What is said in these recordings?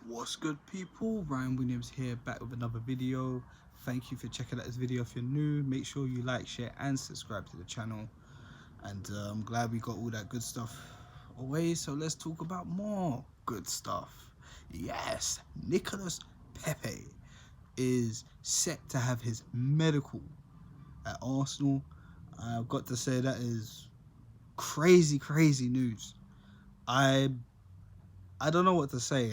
What's good, people? Ryan Williams here, back with another video. Thank you for checking out this video. If you're new, make sure you like, share and subscribe to the channel. And I'm glad we got all that good stuff away, so let's talk about more good stuff. Yes, Nicolas Pepe is set to have his medical at Arsenal. I've got to say that is crazy news. I don't know what to say.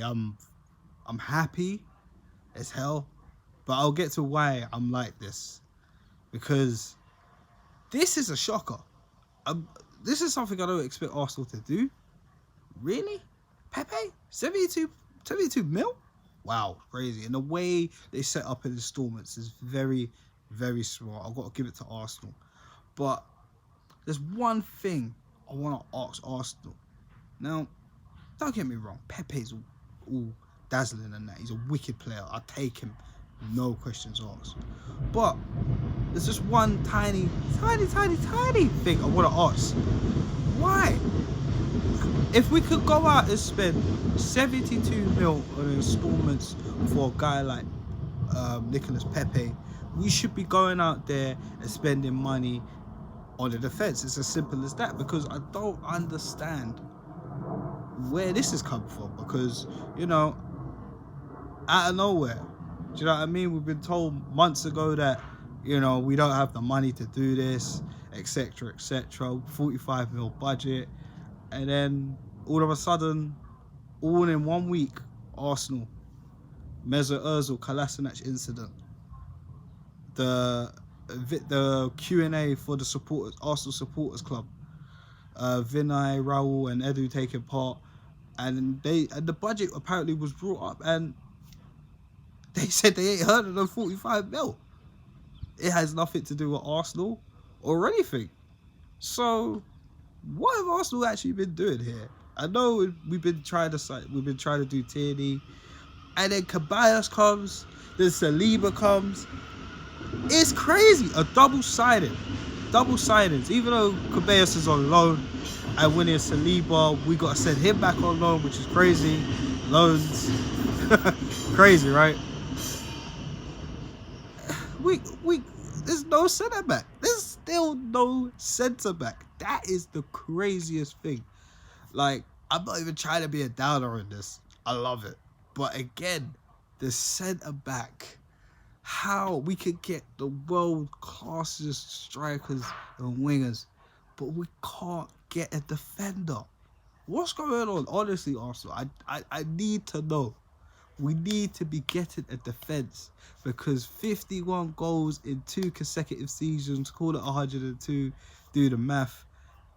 I'm happy as hell, but I'll get to why I'm like this, because this is a shocker. This is something I don't expect Arsenal to do. Really? Pepe? 72 mil? Wow, crazy. And the way they set up in installments is very smart. I've got to give it to Arsenal. But there's one thing I want to ask Arsenal. Now, don't get me wrong, Pepe's all dazzling and that. He's a wicked player. I'll take him, no questions asked. But there's just one tiny thing I want to ask. Why? If we could go out and spend 72 mil on installments for a guy like Nicolas Pepe, we should be going out there and spending money on the defense. It's as simple as that, because I don't understand where this has come from, because, you know, out of nowhere, do you know what I mean? We've been told months ago that, you know, we don't have the money to do this, etc, 45 mil budget, and then all of a sudden, all in 1 week, Arsenal, Mesut Ozil Kolasinac incident, the Q&A for the supporters, Arsenal supporters club, Vinay, Raul and Edu taking part, and the budget apparently was brought up, and they said they ain't heard of the 45 mil. It has nothing to do with Arsenal or anything. So what have Arsenal actually been doing here? I know we've been trying to do Tierney, and then Caballas comes, then Saliba comes. It's crazy. A double signings. Even though Caballas is on loan and winning Saliba, we got to send him back on loan, which is crazy. Loans, crazy, right? There's no centre back. There's still no centre back. That is the craziest thing. Like, I'm not even trying to be a downer in this. I love it. But again, the centre back. How we could get the world classest strikers and wingers, but we can't get a defender. What's going on? Honestly, Arsenal, I need to know. We need to be getting a defense, because 51 goals in 2 consecutive seasons, call it 102, do the math,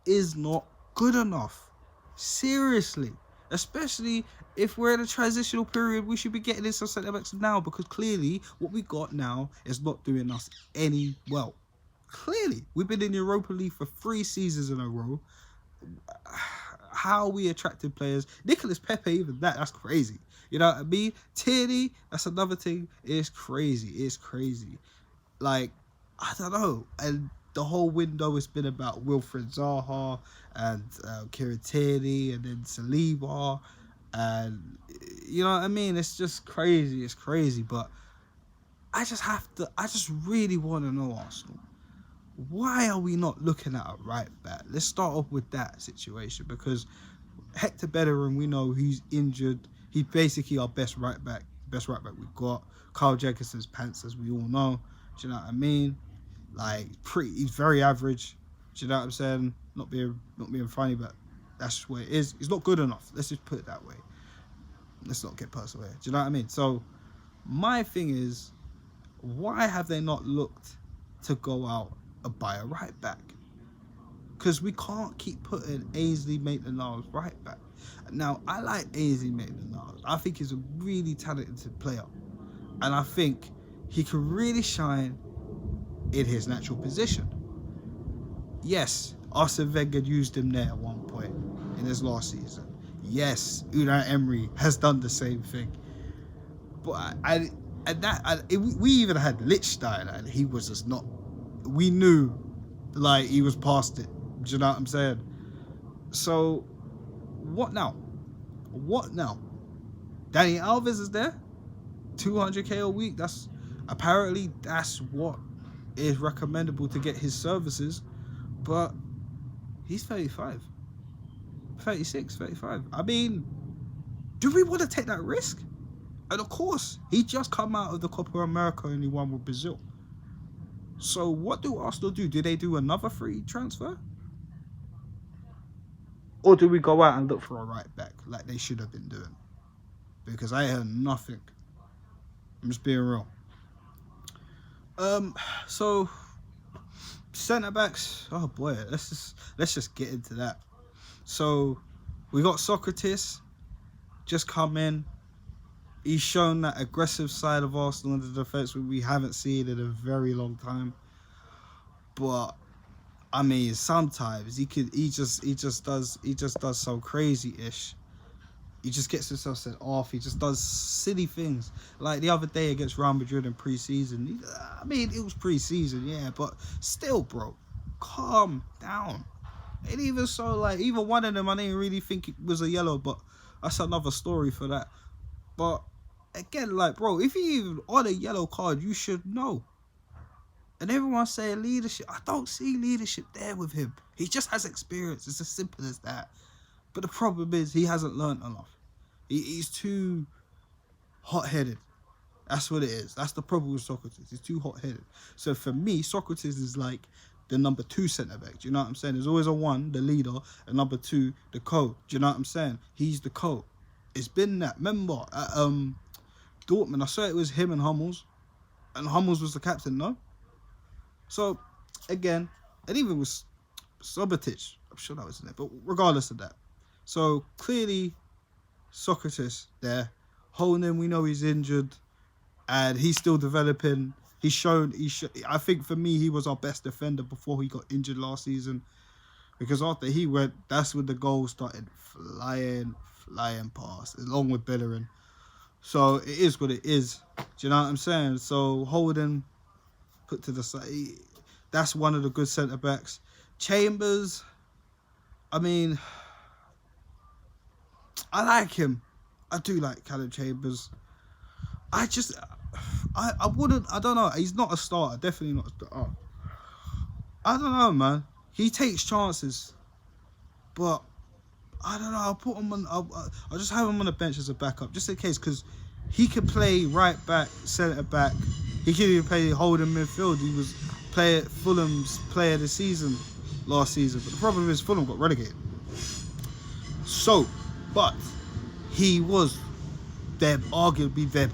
is not good enough. Seriously. Especially if we're in a transitional period, we should be getting in some centre backs now, because clearly what we got now is not doing us any well. Clearly, we've been in Europa League for 3 seasons in a row. How are we attracting players? Nicolas Pepe, even that's crazy. You know what I mean? Tierney, that's another thing. It's crazy. Like, I don't know. And the whole window has been about Wilfred Zaha and Kieran Tierney and then Saliba, and you know what I mean? It's just crazy. It's crazy. But I just really want to know, Arsenal, why are we not looking at a right back? Let's start off with that situation, because Hector Bellerin, we know he's injured. He's basically our best right back we've got. Carl Jenkinson's pants, as we all know. Do you know what I mean? Like, he's very average. Do you know what I'm saying? Not being funny, but that's where it is. He's not good enough. Let's just put it that way. Let's not get personal here. Do you know what I mean? So my thing is, why have they not looked to go out and buy a right back? Because we can't keep putting Ainsley Maitland-Niles right back. Now, I like Ainsley Maitland-Niles. I think he's a really talented player, and I think he can really shine in his natural position. Yes, Arsene Wenger used him there at one point in his last season. Yes, Unai Emery has done the same thing. But we even had Lichtstein, and he was just not. We knew, like, he was past it. Do you know what I'm saying? So, what now? Danny Alves is there, 200k a week. That's what is recommendable to get his services, but he's 35, 36, 35. I mean, do we want to take that risk? And of course, he just come out of the Copa America and he won with Brazil. So what do Arsenal do? Do they do another free transfer? Or do we go out and look for a right back like they should have been doing? Because I heard nothing. I'm just being real. So centre backs. Oh boy, let's just get into that. So we got Socrates just come in. He's shown that aggressive side of Arsenal in the defence we haven't seen in a very long time. But I mean, sometimes he just does some crazy-ish. He just gets himself sent off. He just does silly things. Like the other day against Real Madrid in pre-season. I mean, it was pre-season, yeah, but still, bro, calm down. And even so, like, even one of them, I didn't really think it was a yellow, but that's another story for that. But again, like, bro, if you even on a yellow card, you should know. And everyone's saying leadership. I don't see leadership there with him. He just has experience. It's as simple as that. But the problem is he hasn't learned enough. He's too hot-headed. That's what it is. That's the problem with Socrates. He's too hot-headed. So for me, Socrates is like the number 2 centre-back. Do you know what I'm saying? There's always a 1, the leader, and number 2, the coach. Do you know what I'm saying? He's the coach. It's been that. Remember, at Dortmund, I swear it was him and Hummels. And Hummels was the captain, no? So, again, and even with Subotic, I'm sure that was in there. But regardless of that. So, clearly, Socrates there. Holding, we know he's injured. And he's still developing. I think for me, he was our best defender before he got injured last season. Because after he went, that's when the goals started flying past, along with Bellerin. So it is what it is. Do you know what I'm saying? So Holden put to the side. That's one of the good centre backs. Chambers, I mean, I like him. I do like Callum Chambers. I don't know. He's not a starter. Definitely not a starter. I don't know, man. He takes chances, but I don't know. I'll put him on. I'll just have him on the bench as a backup, just in case, because he can play right back, centre back. He can even play holding midfield. He was Fulham's player of the season last season, but the problem is Fulham got relegated. So, but he was arguably their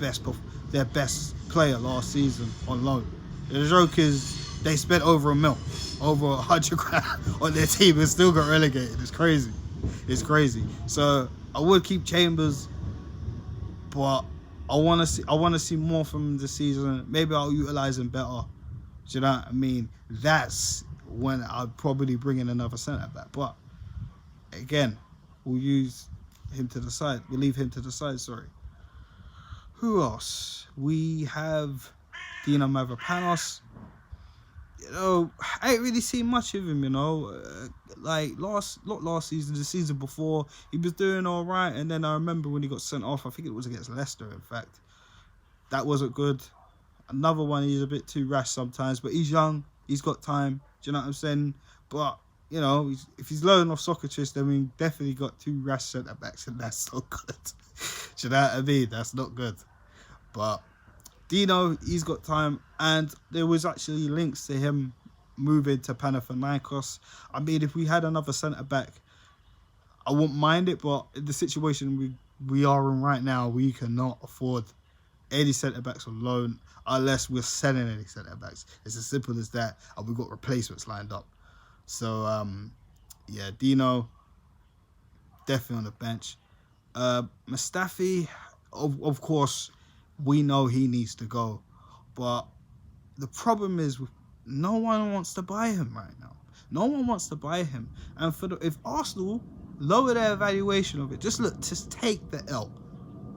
best player last season on loan. The joke is they spent over $100,000 on their team and still got relegated. It's crazy. So I would keep Chambers, but I want to see more from him this season. Maybe I'll utilize him better. Do you know what I mean? That's when I'd probably bring in another centre back. But again, we'll use him to the side. We'll leave him to the side. Sorry. Who else? We have Dino Mavropanos. You know, I ain't really seen much of him, you know. Like not last season, the season before, he was doing all right. And then I remember when he got sent off, I think it was against Leicester, in fact. That wasn't good. Another one, he's a bit too rash sometimes, but he's young. He's got time. Do you know what I'm saying? But, you know, if he's learning off Socrates, then we definitely got 2 rash centre-backs, and that's not good. Do you know what I mean? That's not good. But Dino, he's got time, and there was actually links to him moving to Panathinaikos. I mean, if we had another centre-back, I wouldn't mind it, but in the situation we are in right now, we cannot afford any centre-backs on loan unless we're selling any centre-backs. It's as simple as that, and we've got replacements lined up. So, yeah, Dino, definitely on the bench. Mustafi, of course, we know he needs to go. But the problem is, no one wants to buy him right now. No one wants to buy him. And if Arsenal lower their evaluation of it, just take the L.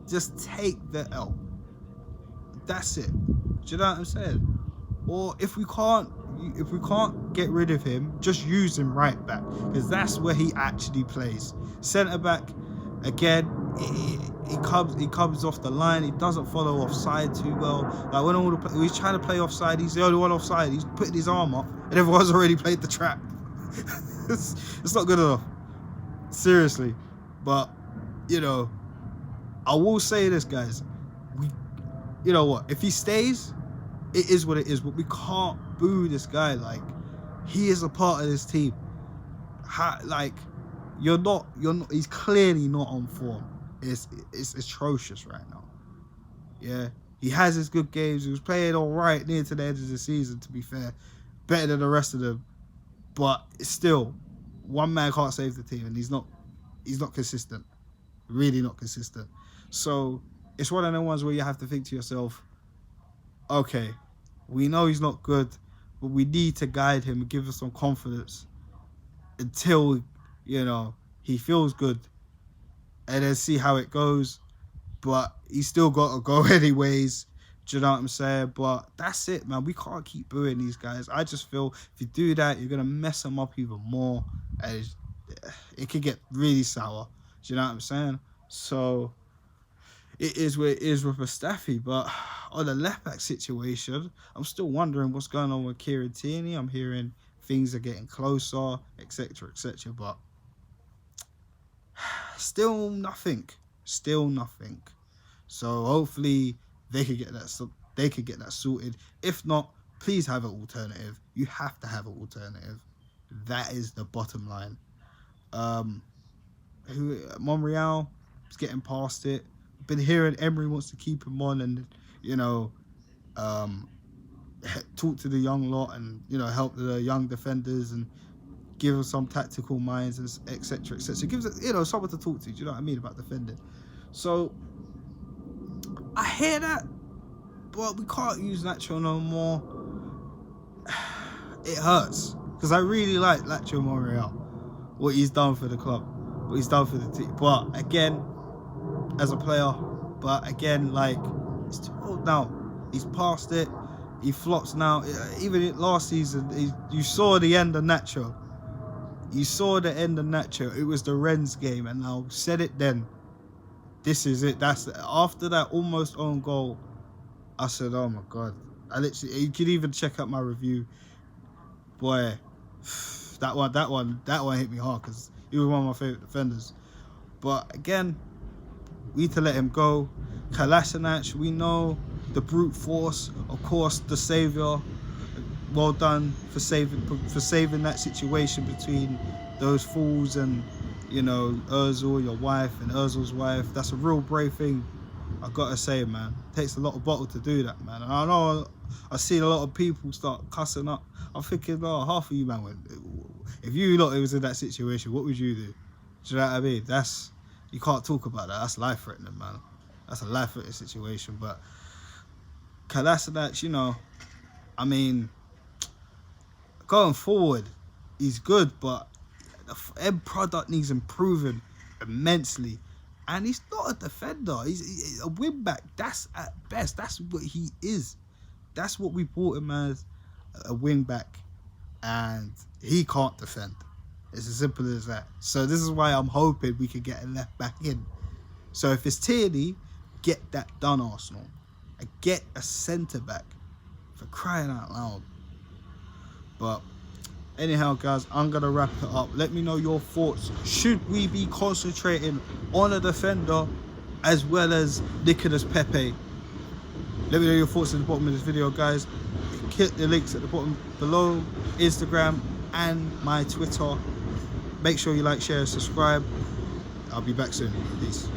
Just take the L. That's it. Do you know what I'm saying? Or if we can't get rid of him, just use him right back, because that's where he actually plays. Centre back, again, he comes off the line. He doesn't follow offside too well. Like when he's trying to play offside, he's the only one offside. He's putting his arm up, and everyone's already played the trap. it's not good enough, seriously. But you know, I will say this, guys. You know what? If he stays, it is what it is. But we can't boo this guy. Like, he is a part of this team. You're not. He's clearly not on form. It's atrocious right now. Yeah, he has his good games. He was playing all right near to the end of the season. To be fair, better than the rest of them. But still, one man can't save the team, and he's not consistent. Really not consistent. So it's one of the ones where you have to think to yourself, okay, we know he's not good, but we need to guide him and give him some confidence until, you know, he feels good, and then see how it goes. But he's still got to go anyways. Do you know what I'm saying? But that's it, man. We can't keep booing these guys. I just feel if you do that, you're going to mess them up even more. And it could get really sour. Do you know what I'm saying? So it is what it is with Mustafi. But on the left back situation, I'm still wondering what's going on with Kieran Tierney. I'm hearing things are getting closer, etc., etc. But still nothing. Still nothing. So hopefully they could get that sorted. If not, please have an alternative. You have to have an alternative. That is the bottom line. Monreal is getting past it. Been hearing Emery wants to keep him on, and you know, talk to the young lot, and you know, help the young defenders and give them some tactical minds, and etc., etc. Gives it, you know, someone to talk to. Do you know what I mean about defending? So I hear that, but we can't use Nacho no more. It hurts because I really like Nacho Monreal, what he's done for the club, what he's done for the team. But again, as a player, but again, like, it's too old now. He's past it. He flops now. Even last season, you saw the end of Nacho. You saw the end of Nacho. It was the Rennes game, and I said it then. This is it. That's after that almost own goal. I said, "Oh my God!" I literally. You can even check out my review. Boy, that one hit me hard because he was one of my favorite defenders. But again, we need to let him go. Kolasinac, we know the brute force, of course, the savior. Well done for saving that situation between those fools and, you know, Özil, your wife, and Özil's wife. That's a real brave thing, I gotta say, man. It takes a lot of bottle to do that, man. And I know I've seen a lot of people start cussing up. I'm thinking, oh, half of you, man, if you lot was in that situation, what would you do? Do you know what I mean? You can't talk about that. That's life-threatening, man. That's a life-threatening situation. But Kolasinac, you know, I mean, going forward, he's good, but the end product needs improving immensely. And he's not a defender. He's a wing back. That's at best. That's what he is. That's what we bought him as, a wing back. And he can't defend. It's as simple as that. So this is why I'm hoping we can get a left back in. So if it's Tierney, get that done, Arsenal. And get a centre back, for crying out loud. But anyhow, guys, I'm going to wrap it up. Let me know your thoughts. Should we be concentrating on a defender as well as Nicolas Pepe? Let me know your thoughts at the bottom of this video, guys. Hit the links at the bottom below, Instagram and my Twitter. Make sure you like, share, and subscribe. I'll be back soon. Peace.